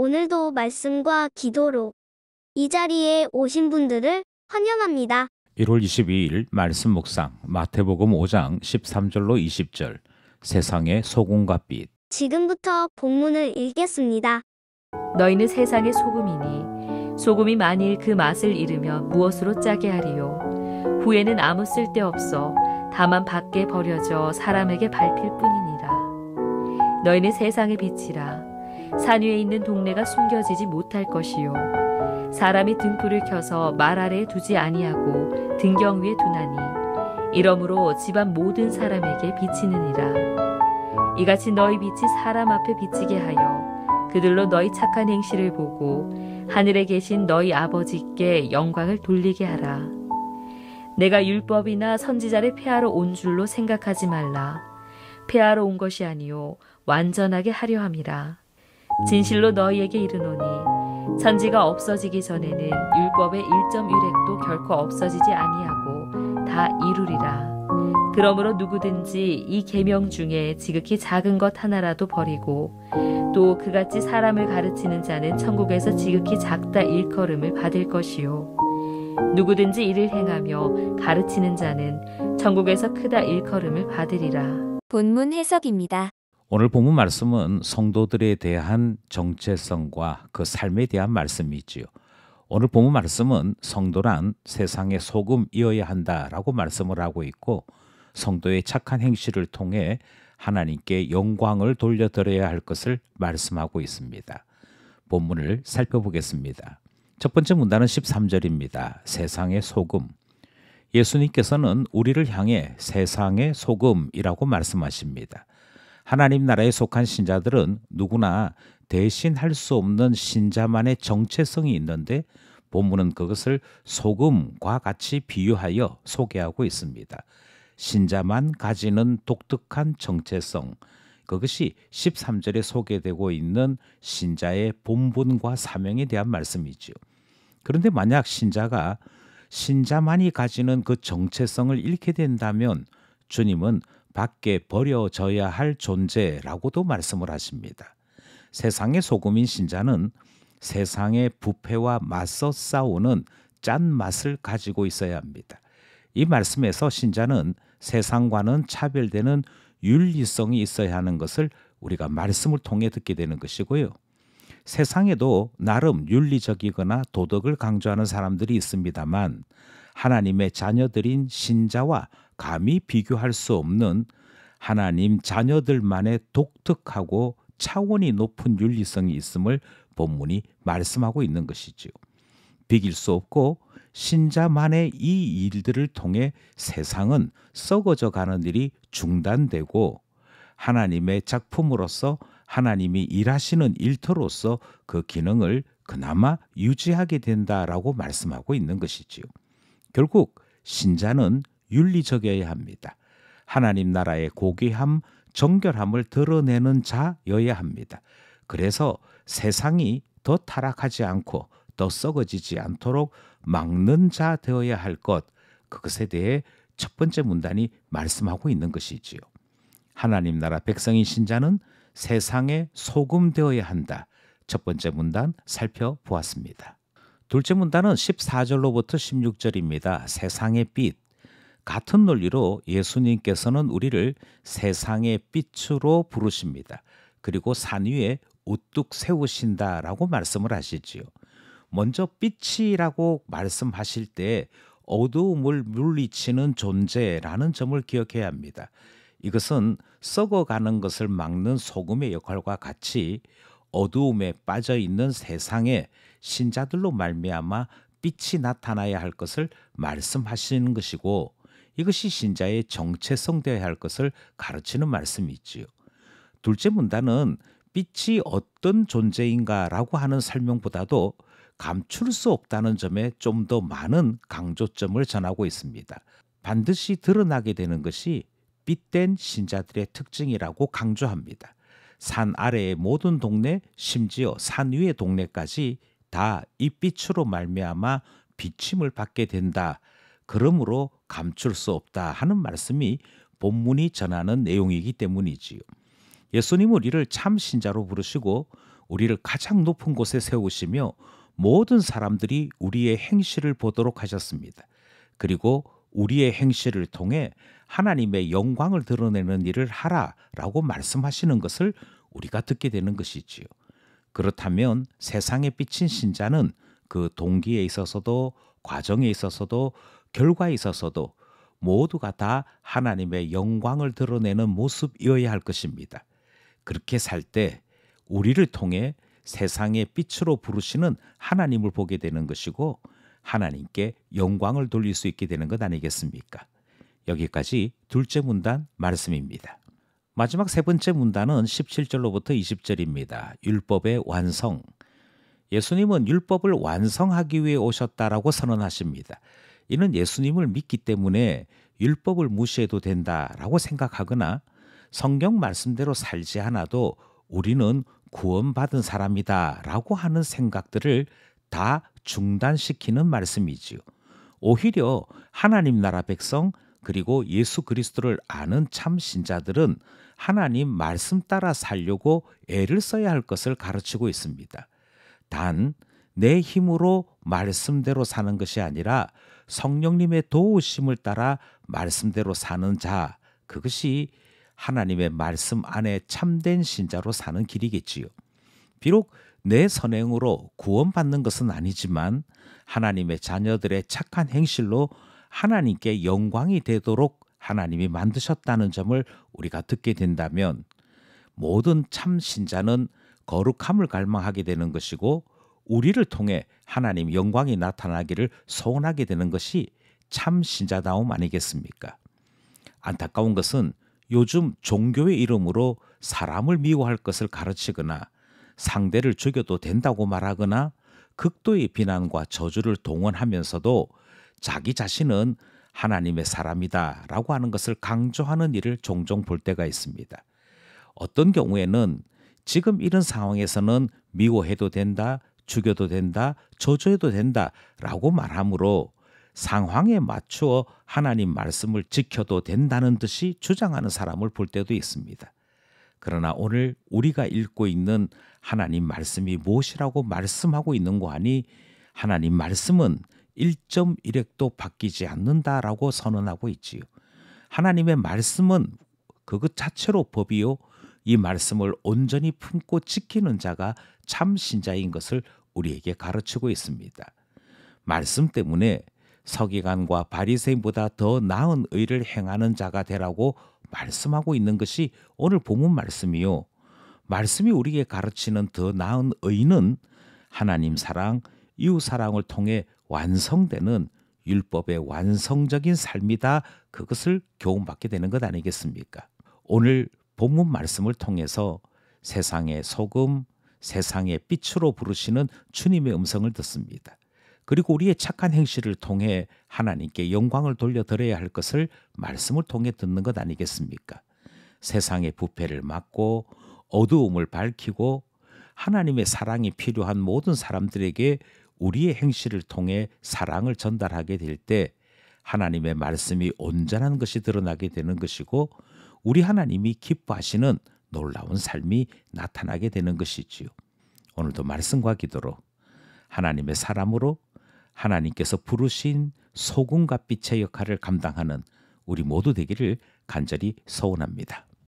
오늘도 말씀과 기도로 이 자리에 오신 분들을 환영합니다. 1월 22일 말씀 묵상 마태복음 5장 13절로 20절 세상의 소금과 빛. 지금부터 본문을 읽겠습니다. 너희는 세상의 소금이니 소금이 만일 그 맛을 잃으면 무엇으로 짜게 하리요? 후에는 아무 쓸데없어 다만 밖에 버려져 사람에게 밟힐 뿐이니라. 너희는 세상의 빛이라. 산 위에 있는 동네가 숨겨지지 못할 것이요 사람이 등불을 켜서 말 아래에 두지 아니하고 등경 위에 두나니 이러므로 집안 모든 사람에게 비치느니라. 이같이 너희 빛이 사람 앞에 비치게 하여 그들로 너희 착한 행실을 보고 하늘에 계신 너희 아버지께 영광을 돌리게 하라. 내가 율법이나 선지자를 폐하러 온 줄로 생각하지 말라. 폐하러 온 것이 아니요 완전하게 하려 함이라. 진실로 너희에게 이르노니 천지가 없어지기 전에는 율법의 1.1획도 결코 없어지지 아니하고 다 이루리라. 그러므로 누구든지 이 계명 중에 지극히 작은 것 하나라도 버리고 또 그같이 사람을 가르치는 자는 천국에서 지극히 작다 일컬음을 받을 것이요 누구든지 이를 행하며 가르치는 자는 천국에서 크다 일컬음을 받으리라. 본문 해석입니다. 오늘 본문 말씀은 성도들에 대한 정체성과 그 삶에 대한 말씀이지요. 오늘 본문 말씀은 성도란 세상의 소금이어야 한다라고 말씀을 하고 있고 성도의 착한 행실을 통해 하나님께 영광을 돌려드려야 할 것을 말씀하고 있습니다. 본문을 살펴보겠습니다. 첫 번째 문단은 13절입니다. 세상의 소금. 예수님께서는 우리를 향해 세상의 소금이라고 말씀하십니다. 하나님 나라에 속한 신자들은 누구나 대신할 수 없는 신자만의 정체성이 있는데 본문은 그것을 소금과 같이 비유하여 소개하고 있습니다. 신자만 가지는 독특한 정체성, 그것이 13절에 소개되고 있는 신자의 본분과 사명에 대한 말씀이죠. 그런데 만약 신자가 신자만이 가지는 그 정체성을 잃게 된다면 주님은 밖에 버려져야 할 존재라고도 말씀을 하십니다. 세상의 소금인 신자는 세상의 부패와 맞서 싸우는 짠맛을 가지고 있어야 합니다. 이 말씀에서 신자는 세상과는 차별되는 윤리성이 있어야 하는 것을 우리가 말씀을 통해 듣게 되는 것이고요. 세상에도 나름 윤리적이거나 도덕을 강조하는 사람들이 있습니다만 하나님의 자녀들인 신자와 감히 비교할 수 없는 하나님 자녀들만의 독특하고 차원이 높은 윤리성이 있음을 본문이 말씀하고 있는 것이지요. 비길 수 없고 신자만의 이 일들을 통해 세상은 썩어져 가는 일이 중단되고 하나님의 작품으로서 하나님이 일하시는 일터로서 그 기능을 그나마 유지하게 된다라고 말씀하고 있는 것이지요. 결국 신자는 윤리적이어야 합니다. 하나님 나라의 고귀함, 정결함을 드러내는 자여야 합니다. 그래서 세상이 더 타락하지 않고 더 썩어지지 않도록 막는 자 되어야 할 것, 그것에 대해 첫 번째 문단이 말씀하고 있는 것이지요. 하나님 나라 백성인 신자는 세상의 소금 되어야 한다. 첫 번째 문단 살펴보았습니다. 둘째 문단은 14절로부터 16절입니다. 세상의 빛. 같은 논리로 예수님께서는 우리를 세상의 빛으로 부르십니다. 그리고 산 위에 우뚝 세우신다라고 말씀을 하시지요. 먼저 빛이라고 말씀하실 때 어두움을 물리치는 존재라는 점을 기억해야 합니다. 이것은 썩어가는 것을 막는 소금의 역할과 같이 어두움에 빠져 있는 세상에 신자들로 말미암아 빛이 나타나야 할 것을 말씀하시는 것이고 이것이 신자의 정체성 되어야 할 것을 가르치는 말씀이지요. 둘째 문단은 빛이 어떤 존재인가라고 하는 설명보다도 감출 수 없다는 점에 좀 더 많은 강조점을 전하고 있습니다. 반드시 드러나게 되는 것이 빛된 신자들의 특징이라고 강조합니다. 산 아래의 모든 동네, 심지어 산 위의 동네까지 다 이 빛으로 말미암아 비침을 받게 된다. 그러므로 감출 수 없다 하는 말씀이 본문이 전하는 내용이기 때문이지요. 예수님 우리를 참 신자로 부르시고 우리를 가장 높은 곳에 세우시며 모든 사람들이 우리의 행실을 보도록 하셨습니다. 그리고 우리의 행실을 통해 하나님의 영광을 드러내는 일을 하라라고 말씀하시는 것을 우리가 듣게 되는 것이지요. 그렇다면 세상에 비친 신자는 그 동기에 있어서도 과정에 있어서도 결과에 있어서도 모두가 다 하나님의 영광을 드러내는 모습이어야 할 것입니다. 그렇게 살 때 우리를 통해 세상의 빛으로 부르시는 하나님을 보게 되는 것이고 하나님께 영광을 돌릴 수 있게 되는 것 아니겠습니까? 여기까지 둘째 문단 말씀입니다. 마지막 세 번째 문단은 17절로부터 20절입니다. 율법의 완성. 예수님은 율법을 완성하기 위해 오셨다라고 선언하십니다. 이는 예수님을 믿기 때문에 율법을 무시해도 된다라고 생각하거나 성경 말씀대로 살지 않아도 우리는 구원받은 사람이다라고 하는 생각들을 다 중단시키는 말씀이지요. 오히려 하나님 나라 백성 그리고 예수 그리스도를 아는 참 신자들은 하나님 말씀 따라 살려고 애를 써야 할 것을 가르치고 있습니다. 단 내 힘으로 말씀대로 사는 것이 아니라 성령님의 도우심을 따라 말씀대로 사는 자, 그것이 하나님의 말씀 안에 참된 신자로 사는 길이겠지요. 비록 내 선행으로 구원받는 것은 아니지만 하나님의 자녀들의 착한 행실로 하나님께 영광이 되도록 하나님이 만드셨다는 점을 우리가 듣게 된다면 모든 참 신자는 거룩함을 갈망하게 되는 것이고 우리를 통해 하나님 영광이 나타나기를 소원하게 되는 것이 참 신자다움 아니겠습니까? 안타까운 것은 요즘 종교의 이름으로 사람을 미워할 것을 가르치거나 상대를 죽여도 된다고 말하거나 극도의 비난과 저주를 동원하면서도 자기 자신은 하나님의 사람이다라고 하는 것을 강조하는 일을 종종 볼 때가 있습니다. 어떤 경우에는 지금 이런 상황에서는 미워해도 된다, 죽여도 된다, 저주해도 된다라고 말하므로 상황에 맞추어 하나님 말씀을 지켜도 된다는 듯이 주장하는 사람을 볼 때도 있습니다. 그러나 오늘 우리가 읽고 있는 하나님 말씀이 무엇이라고 말씀하고 있는 거 아니 하나님 말씀은 1.1핵도 바뀌지 않는다라고 선언하고 있지요. 하나님의 말씀은 그것 자체로 법이요. 이 말씀을 온전히 품고 지키는 자가 참 신자인 것을 우리에게 가르치고 있습니다. 말씀 때문에 서기관과 바리새인보다 더 나은 의를 행하는 자가 되라고 말씀하고 있는 것이 오늘 본문 말씀이요. 말씀이 우리에게 가르치는 더 나은 의는 하나님 사랑, 이웃 사랑을 통해 완성되는 율법의 완성적인 삶이다. 그것을 교훈받게 되는 것 아니겠습니까? 오늘 본문 말씀을 통해서 세상의 소금, 세상의 빛으로 부르시는 주님의 음성을 듣습니다. 그리고 우리의 착한 행실을 통해 하나님께 영광을 돌려드려야 할 것을 말씀을 통해 듣는 것 아니겠습니까? 세상의 부패를 막고 어두움을 밝히고 하나님의 사랑이 필요한 모든 사람들에게 우리의 행실을 통해 사랑을 전달하게 될 때 하나님의 말씀이 온전한 것이 드러나게 되는 것이고 우리 하나님이 기뻐하시는 놀라운 삶이 나타나게 되는 것이지요. 오늘도 말씀과 기도로 하나님의 사람으로 하나님께서 부르신 소금과 빛의 역할을 감당하는 우리 모두 되기를 간절히 소원합니다.